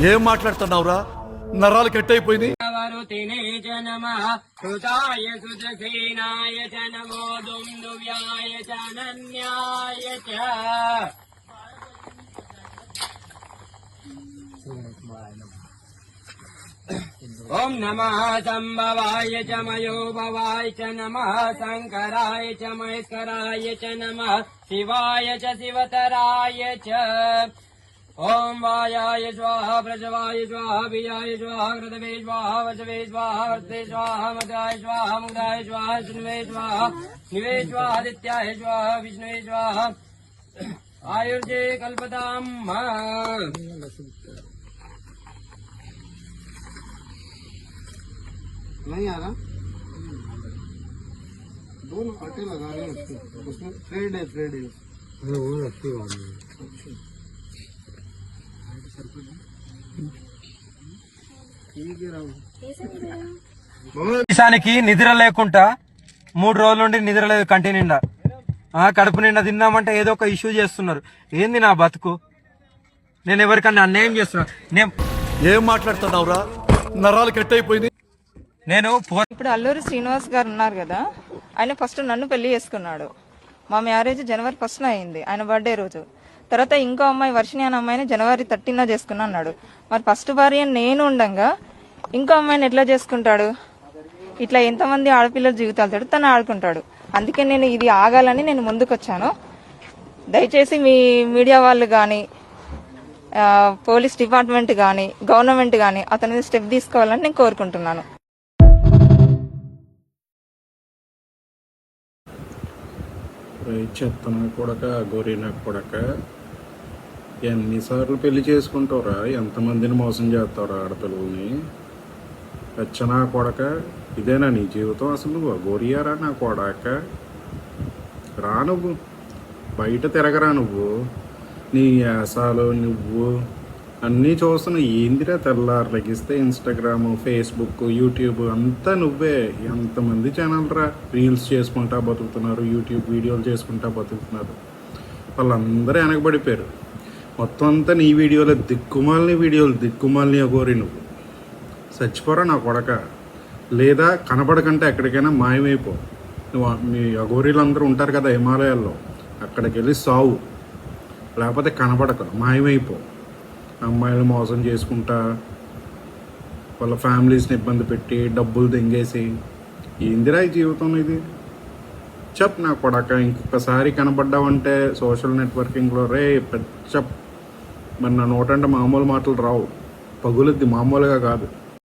ఏం మాట్లాడుతున్నావురా? నరాలు కట్ అయిపోయింది. ఓం నమః సంభవాయ చ మయోభవాయ చ నమః శంకరాయ చ మహేశ్వరాయ చ నమః శివాయ చ శివతరాయ చ ఓం వాయాయ స్వాహ ప్రజవాయ స్వాహ బియాయ స్వాహ కృతవే స్వాహ వచవే స్వాహ వర్తే స్వాహ మదాయ స్వాహ ముదాయ స్వాహ శృణ్వే స్వాహ నివే స్వాహ ఆదిత్యాయ స్వాహ విష్ణువే స్వాహ ఆయుర్జే కల్పతాం नहीं आ रहा, दोनों आटे लगा रहे हैं उसमें थ्रेड है वो रखती बात नहीं। దేశానికి నిద్ర లేకుండా 3 రోజుల నుండి నిద్ర లేదు, కంటి నిండా కడుపు నిండా తిన్నామంటే ఏదో ఒక ఇష్యూ చేస్తున్నారు. ఏంది నా బతుకు? నేను ఎవరికన్నా అన్యాయం చేస్తున్నా? ఏం మాట్లాడుతున్నావురా? నరాలు కట్ అయిపోయింది. నేను ఇప్పుడు అల్లూరి శ్రీనివాస్ గారు ఉన్నారు కదా, ఆయన ఫస్ట్ నన్ను పెళ్లి చేసుకున్నాడు. మా మ్యారేజ్ జనవరి 1న అయింది, ఆయన బర్త్డే రోజు. తర్వాత ఇంకో అమ్మాయి వర్షిణి అనే అమ్మాయిని జనవరి 13న చేసుకున్నా అన్నాడు. మరి ఫస్ట్ భార్య నేను ఉండగా ఇంకో అమ్మాయిని ఎట్లా చేసుకుంటాడు? ఇట్లా ఎంతమంది ఆడపిల్లల జీవితాలతో తను ఆడుకుంటాడు. అందుకే నేను ఇది ఆగాలని నేను ముందుకొచ్చాను. దయచేసి మీ మీడియా వాళ్ళు కానీ, పోలీస్ డిపార్ట్మెంట్ కానీ, గవర్నమెంట్ కానీ అతని మీద స్టెప్ తీసుకోవాలని నేను కోరుకుంటున్నాను. చెత్తనా కొడక, గోరీనా కొడక, ఎన్నిసార్లు పెళ్లి చేసుకుంటావురా? ఎంతమందిని మోసం చేస్తావురా ఆడపిల్లల్ని? వచ్చనా కొడక, ఇదేనా నీ జీవితం? అసలు గోరియారా నా కొడక? రా, నువ్వు బయట తిరగరా. నువ్వు నీ యాసాలు నువ్వు అన్నీ చూస్తున్నావు. ఏందిరా తెల్లారు లెగిస్తే ఇన్స్టాగ్రామ్, ఫేస్బుక్, యూట్యూబ్ అంతా నువ్వే. ఎంతమంది ఛానల్ రా రీల్స్ చేసుకుంటా బతుకుతున్నారు, యూట్యూబ్ వీడియోలు చేసుకుంటా బతుకుతున్నారు. వాళ్ళందరూ వెనకబడిపోయారు. మొత్తం అంతా నీ వీడియోలో దిక్కుమాలని అగోరి. నువ్వు చచ్చిపోరా నా కొడక, లేదా కనపడకంటే ఎక్కడికైనా మాయమైపో. నువ్వు మీ అఘోరీలందరూ ఉంటారు కదా హిమాలయాల్లో, అక్కడికి వెళ్ళి సావు, లేకపోతే కనపడక మాయమైపో. అమ్మాయిలు మోసం చేసుకుంటా, వాళ్ళ ఫ్యామిలీస్ని ఇబ్బంది పెట్టి, డబ్బులు దెంగేసి, ఏందిరా ఈ జీవితం ఇది? నా కొడక, ఇంకొకసారి కనపడ్డావంటే సోషల్ నెట్వర్కింగ్లో రే పెచ్చప్. మరి నా నోటంటే మామూలు మాటలు రావు, పగులుద్ది, మామూలుగా కాదు.